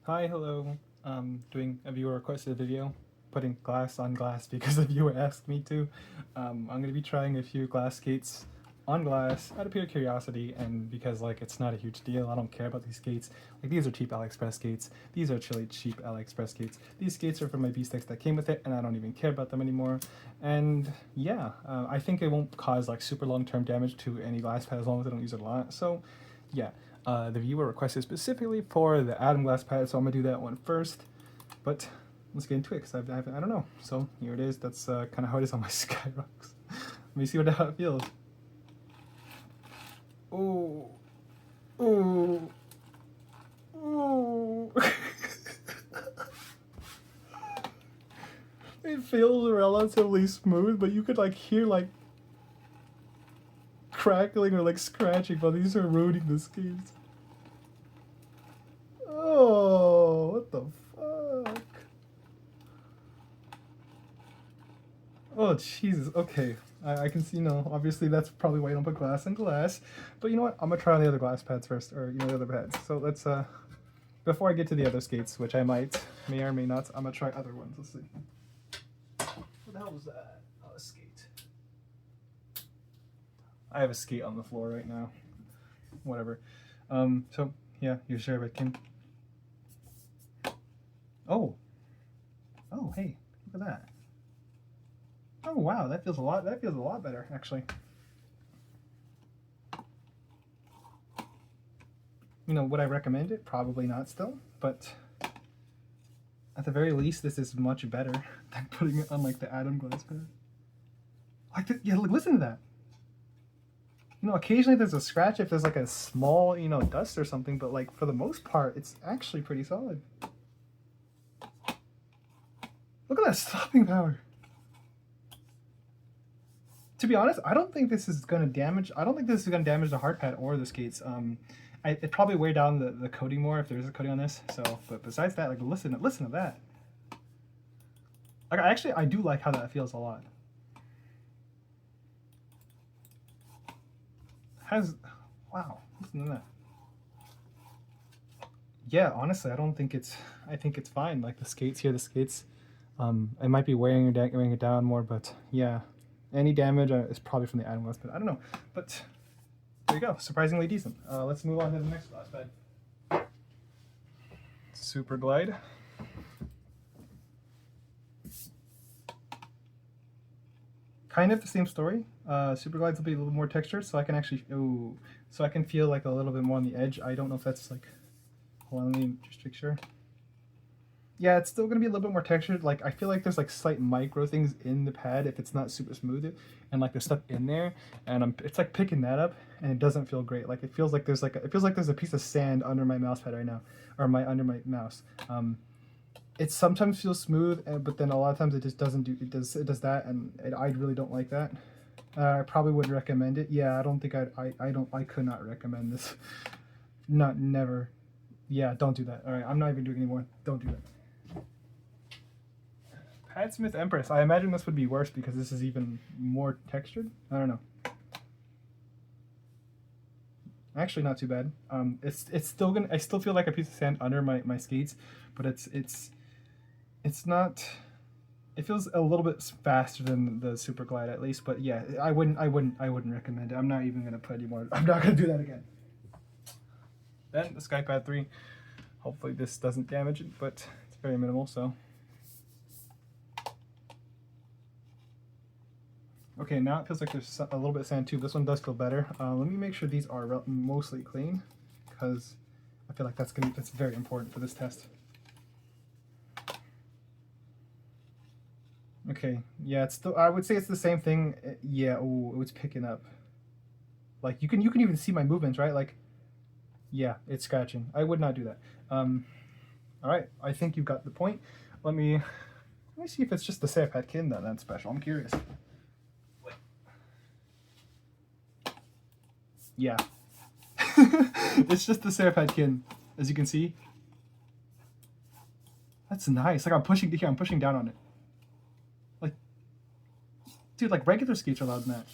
Hi, hello. Doing a viewer requested video, putting glass on glass because a viewer asked me to. I'm going to be trying a few glass skates on glass out of pure curiosity and because like it's not a huge deal. I don't care about these skates. Like these are cheap AliExpress skates. These are chilly cheap AliExpress skates. These skates are from my B-Sticks that came with it and I don't even care about them anymore. And yeah, I think it won't cause like super long-term damage to any glass pad as long as I don't use it a lot. So yeah, the viewer requested specifically for the Atom glass pad, so I'm gonna do that one first. But let's get into it because I don't know. So here it is. That's kind of how it is on my Skyrocks. Let me see how it feels. Oh, oh, oh. It feels relatively smooth, but you could like hear like crackling or like scratching while these are eroding the skates. Oh, what the fuck? Oh, Jesus. Okay. I can see, obviously that's probably why you don't put glass in glass. But you know what? I'm going to try on the other glass pads first, or, the other pads. So let's, before I get to the other skates, which I may or may not, I'm going to try other ones. Let's see. What the hell was that? Oh, a skate. I have a skate on the floor right now. Whatever. So, yeah, your Sherbetkin. Oh. Oh, hey, look at that. Oh wow, that feels a lot better actually. Would I recommend it? Probably not still, but at the very least this is much better than putting it on like the Atom glass pad. Yeah, look, listen to that. Occasionally there's a scratch if there's like a small, dust or something, but like for the most part it's actually pretty solid. Look at that stopping power. To be honest, I don't think this is going to damage. I don't think this is going to damage the hard pad or the skates. It probably wear down the coating more if there's a coating on this. So, but besides that, like listen to that. Like I do like how that feels a lot. Wow, listen to that. Yeah, honestly, I don't think it's. I think it's fine. Like the skates here, it might be wearing it down more, but yeah, any damage is probably from the Atom glass pad. I don't know, but there you go. Surprisingly decent. Let's move on to the next glass pad. Super Glide. Kind of the same story. Super Glides will be a little more textured, so I can actually, so I can feel like a little bit more on the edge. I don't know if that's like, hold on, let me just make sure. Yeah, it's still gonna be a little bit more textured. Like I feel like there's like slight micro things in the pad if it's not super smooth, and like there's stuff in there, and it's like picking that up, and it doesn't feel great. Like it feels like there's a piece of sand under my mouse pad right now, or under my mouse. It sometimes feels smooth, but then a lot of times it just doesn't do. It does that, and I really don't like that. I probably would recommend it. Yeah, I don't think I could not recommend this. Not never. Yeah, don't do that. All right, I'm not even doing anymore. Don't do that. Pat Smith Empress. I imagine this would be worse because this is even more textured. I don't know. Actually, not too bad. It's still gonna. I still feel like a piece of sand under my skates, but it's not. It feels a little bit faster than the Super Glide at least, but yeah, I wouldn't recommend it. I'm not even gonna put any more. I'm not gonna do that again. Then the Skypad 3. Hopefully this doesn't damage it, but it's very minimal, so. Okay, now it feels like there's a little bit of sand too. This one does feel better. Let me make sure these are mostly clean, because I feel like that's very important for this test. Okay, yeah, it's still. I would say it's the same thing. Yeah, oh, it's picking up. Like you can even see my movements, right? Like, yeah, it's scratching. I would not do that. All right, I think you've got the point. Let me see if it's just the Serapad Kin that's special. I'm curious. Wait. Yeah, it's just the Serapad Kin, as you can see. That's nice. Like I'm pushing down on it. Like, dude, like regular skates are louder than that.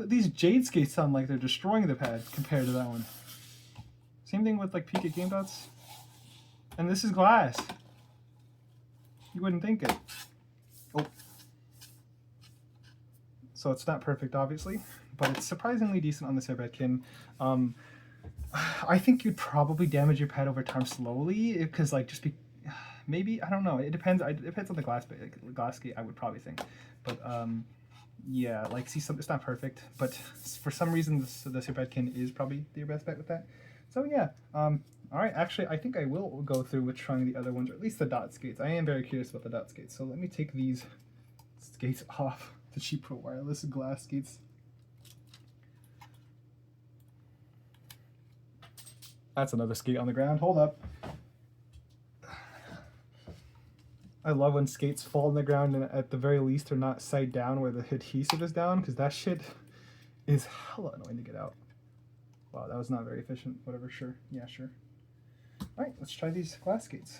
These Jade skates sound like they're destroying the pad compared to that one. Same thing with like Pika Game Dots. And this is glass. You wouldn't think it. Oh. So it's not perfect, obviously, but it's surprisingly decent on this Airpad I think you'd probably damage your pad over time slowly, because like maybe, I don't know. It depends. It depends on the glass skate, I would probably think. But yeah, like it's not perfect, but for some reason the Airpad is probably your best bet with that. So yeah. All right. Actually, I think I will go through with trying the other ones, or at least the dot skates. I am very curious about the dot skates. So let me take these skates off. The G Pro wireless glass skates. That's another skate on the ground. Hold up. I love when skates fall on the ground and at the very least they're not side down where the adhesive is down, because that shit is hella annoying to get out. Wow, that was not very efficient. Whatever, sure. Yeah, sure. Alright, let's try these glass skates.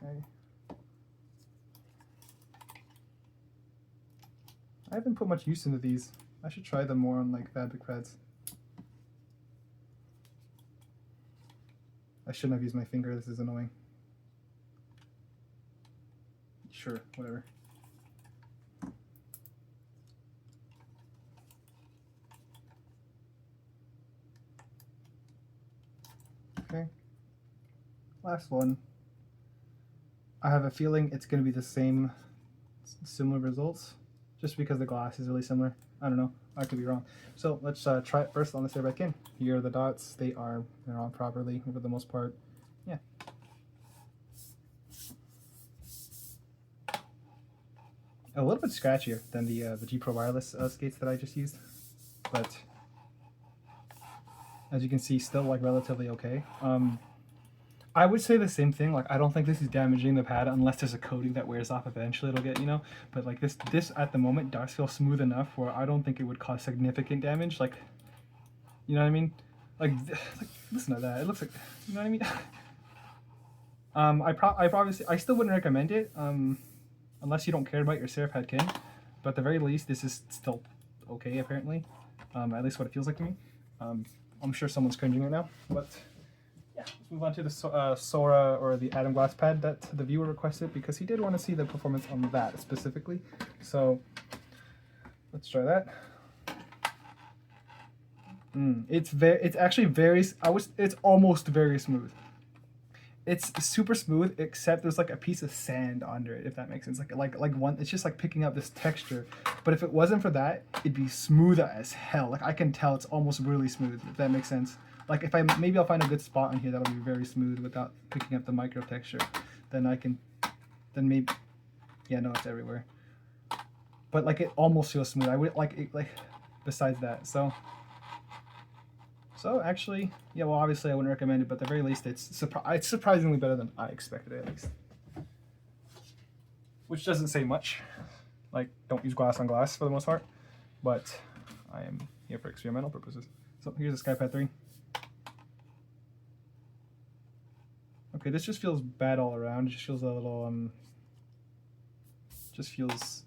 Okay. I haven't put much use into these. I should try them more on like fabric pads. I shouldn't have used my finger. This is annoying. Sure, whatever. Okay. Last one. I have a feeling it's going to be the same, similar results, just because the glass is really similar. I don't know. I could be wrong. So let's try it first on this Airpad Kin. Here are the dots. They're on properly for the most part. Yeah. A little bit scratchier than the G Pro wireless skates that I just used, but as you can see, still like relatively okay. I would say the same thing. Like, I don't think this is damaging the pad unless there's a coating that wears off eventually. It'll get, you know. But like this at the moment does feel smooth enough where I don't think it would cause significant damage. Like, you know what I mean? Like listen to that. It looks like, you know what I mean? I still wouldn't recommend it. Unless you don't care about your Airpad Kin. But at the very least, this is still okay apparently. At least what it feels like to me. I'm sure someone's cringing right now, but. Yeah, let's move on to the Sora or the Atom Glass pad that the viewer requested, because he did want to see the performance on that specifically. So let's try that. It's actually it's almost very smooth. It's super smooth, except there's like a piece of sand under it, if that makes sense. It's just like picking up this texture. But if it wasn't for that, it'd be smooth as hell. Like, I can tell it's almost really smooth, if that makes sense. Like, maybe I'll find a good spot on here that'll be very smooth without picking up the micro texture. Then maybe, yeah, no, it's everywhere. But like, it almost feels smooth. I would like besides that. So actually, yeah, well, obviously I wouldn't recommend it, but at the very least, it's surprisingly better than I expected, at least. Which doesn't say much. Like, don't use glass on glass for the most part. But I am here for experimental purposes. So here's the SkyPad 3. Okay, this just feels bad all around. It just feels a little, just feels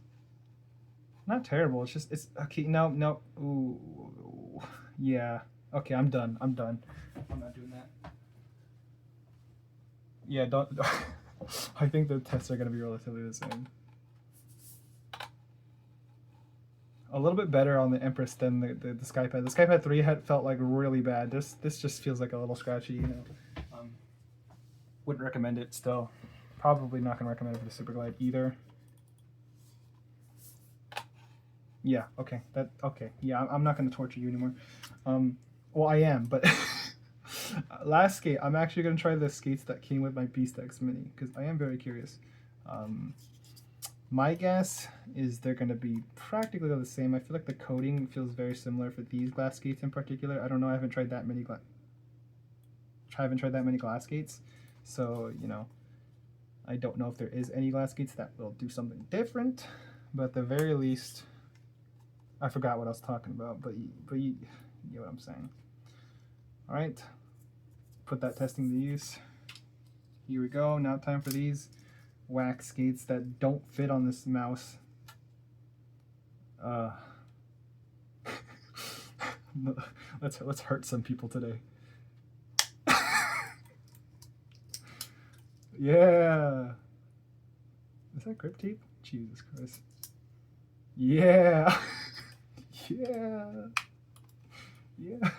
not terrible. It's okay. No. Ooh, yeah. Okay, I'm done. I'm not doing that. Yeah, don't. I think the tests are gonna be relatively the same. A little bit better on the Empress than the SkyPad. The SkyPad 3 felt like really bad. This just feels like a little scratchy, you know. Wouldn't recommend it still. Probably not going to recommend it for the Super Glide either. Yeah, okay. Yeah, I'm not going to torture you anymore. Well, I am, but last skate, I'm actually going to try the skates that came with my Beast X Mini, because I am very curious. My guess is they're going to be practically the same. I feel like the coating feels very similar for these glass skates in particular. I don't know. I haven't tried that many glass skates. So, you know, I don't know if there is any glass skates that will do something different, but at the very least, I forgot what I was talking about, but you get what I'm saying. All right, put that testing to use. Here we go. Now time for these wax skates that don't fit on this mouse. Let's hurt some people today. Yeah. Is that grip tape? Jesus Christ. Yeah. Yeah. Yeah.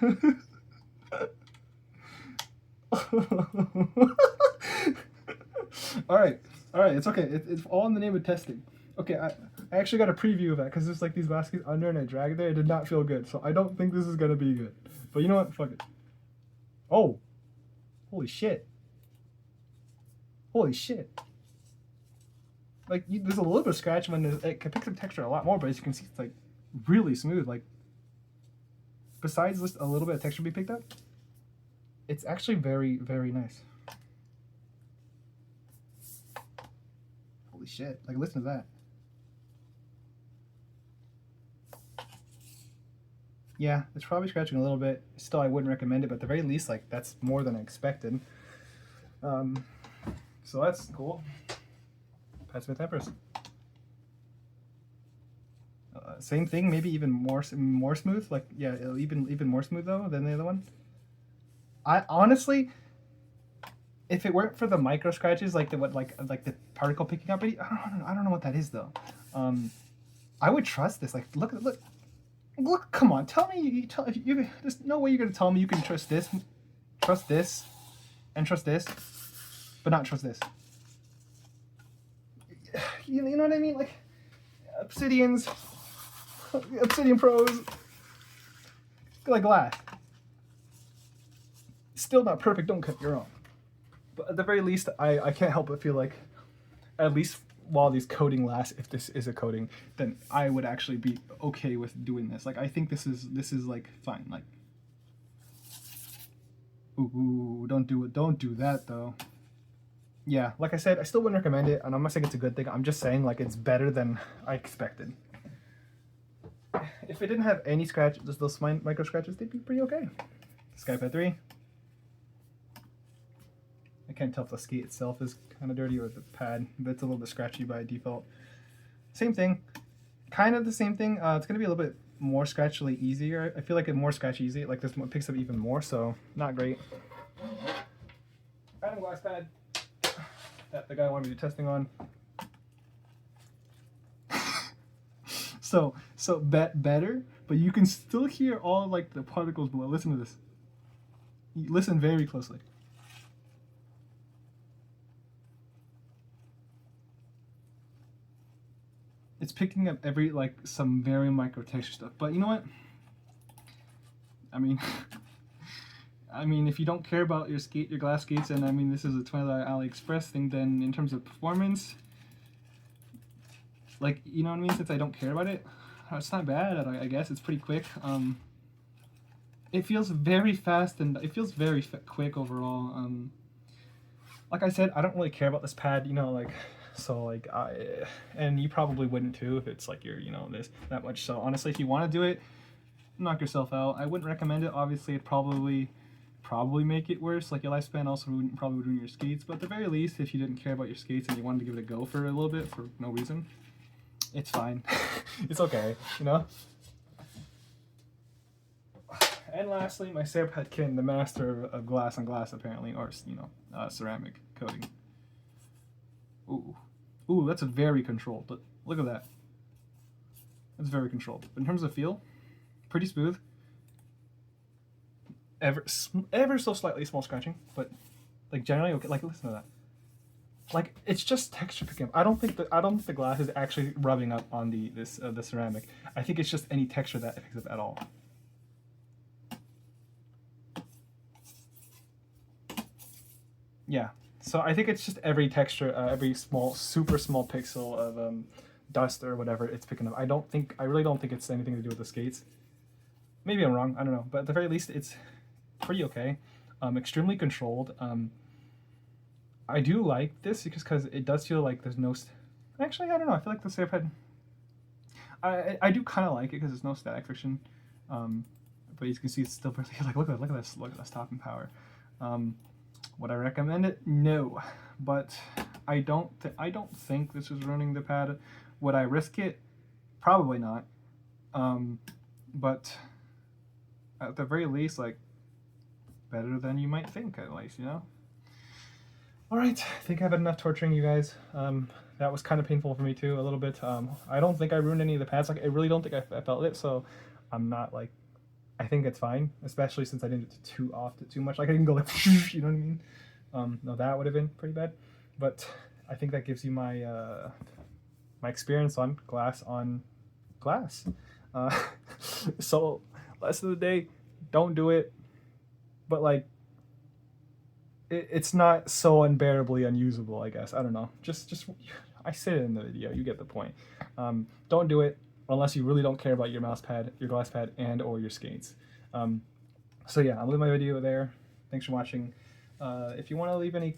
All right. All right. It's okay. It's all in the name of testing. Okay. I actually got a preview of that because there's like these baskets under and I dragged it. It did not feel good. So I don't think this is going to be good. But you know what? Fuck it. Oh. Holy shit. Holy shit. Like, there's a little bit of scratch when it picks up texture a lot more, but as you can see, it's like really smooth. Like, besides just a little bit of texture be picked up, it's actually very, very nice. Holy shit. Like, listen to that. Yeah, it's probably scratching a little bit. Still, I wouldn't recommend it, but at the very least, like, that's more than I expected. So that's cool. Pet Smith Empress. Same thing, maybe even more smooth. Like, yeah, even more smooth though than the other one. I honestly, if it weren't for the micro scratches, like the particle picking up, I don't know what that is though. I would trust this. Like, look. Come on, tell me. There's no way you're gonna tell me you can trust this, and trust this, but not trust this. You know what I mean? Like, Obsidian Pros, like glass. Still not perfect. Don't cut me wrong. But at the very least, I can't help but feel like, at least while these coating lasts, if this is a coating, then I would actually be okay with doing this. Like, I think this is like fine. Like, ooh, don't do it. Don't do that though. Yeah, like I said, I still wouldn't recommend it, and I'm not saying it's a good thing. I'm just saying, like, it's better than I expected. If it didn't have any scratch, just those micro scratches, they'd be pretty okay. Skypad 3. I can't tell if the skate itself is kind of dirty or the pad, but it's a little bit scratchy by default. Same thing, kind of the same thing. It's gonna be a little bit more scratchily easier. I feel like it more scratch easy. Like, this one picks up even more, so not great. Random glass pad that the guy wanted me to testing on. so better, but you can still hear all like the particles below. Listen to this. Listen very closely. It's picking up every, like, some very micro texture stuff. But you know what? I mean, if you don't care about your glass skates, and I mean, this is a $20 AliExpress thing, then in terms of performance, like, you know what I mean? Since I don't care about it, it's not bad. I guess it's pretty quick. It feels very fast and it feels very quick overall. Like I said, I don't really care about this pad, you know, like. So like, and you probably wouldn't too if it's like you're, you know, that much. So honestly, if you want to do it, knock yourself out. I wouldn't recommend it. Obviously, it'd probably make it worse. Like, your lifespan also probably would ruin your skates. But at the very least, if you didn't care about your skates and you wanted to give it a go for a little bit for no reason, it's fine. It's okay, you know. And lastly, my Serpatkin, the master of glass on glass, apparently, or, you know, ceramic coating. Ooh, that's a very controlled. Look at that. That's very controlled. But in terms of feel, pretty smooth. Ever so slightly small scratching, but like generally okay. Like, listen to that. Like, it's just texture picking up. I don't think the glass is actually rubbing up on the ceramic. I think it's just any texture that it picks up at all. Yeah. So I think it's just every texture, every super small pixel of dust or whatever it's picking up. I really don't think it's anything to do with the skates. Maybe I'm wrong, I don't know. But at the very least, it's pretty okay. Extremely controlled. I do like this because it does feel like there's no... Actually, I don't know. I feel like the Seraphead... I do kind of like it because there's no static friction. But you can see it's still pretty... Like, look at this. Look at this top and power. Would I recommend it? No, but I don't think this is ruining the pad. Would I risk it? Probably not. But at the very least, like, better than you might think, at least, you know. All right, I think I've had enough torturing you guys. That was kind of painful for me too, a little bit. I don't think I ruined any of the pads. Like, I really don't think I felt it, so I'm not like, I think it's fine, especially since I didn't do too much. Like, I didn't go like, you know what I mean? No, that would have been pretty bad. But I think that gives you my my experience on glass. So, lesson of the day: don't do it. But like, it's not so unbearably unusable, I guess. I don't know. Just I said it in the video. You get the point. Don't do it unless you really don't care about your mouse pad, your glass pad, and or your skates. So yeah, I'll leave my video there. Thanks for watching. If you want to leave any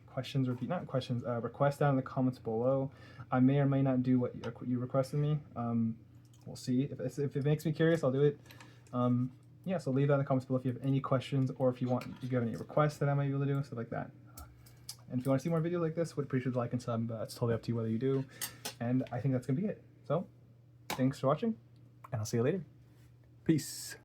questions, requests down in the comments below. I may or may not do what you requested me. We'll see. If it makes me curious, I'll do it. Yeah, so leave that in the comments below if you have any questions, or if you have any requests that I might be able to do, stuff like that. And if you want to see more videos like this, would appreciate a like and sub. It's totally up to you whether you do. And I think that's gonna be it. So, thanks for watching, and I'll see you later. Peace.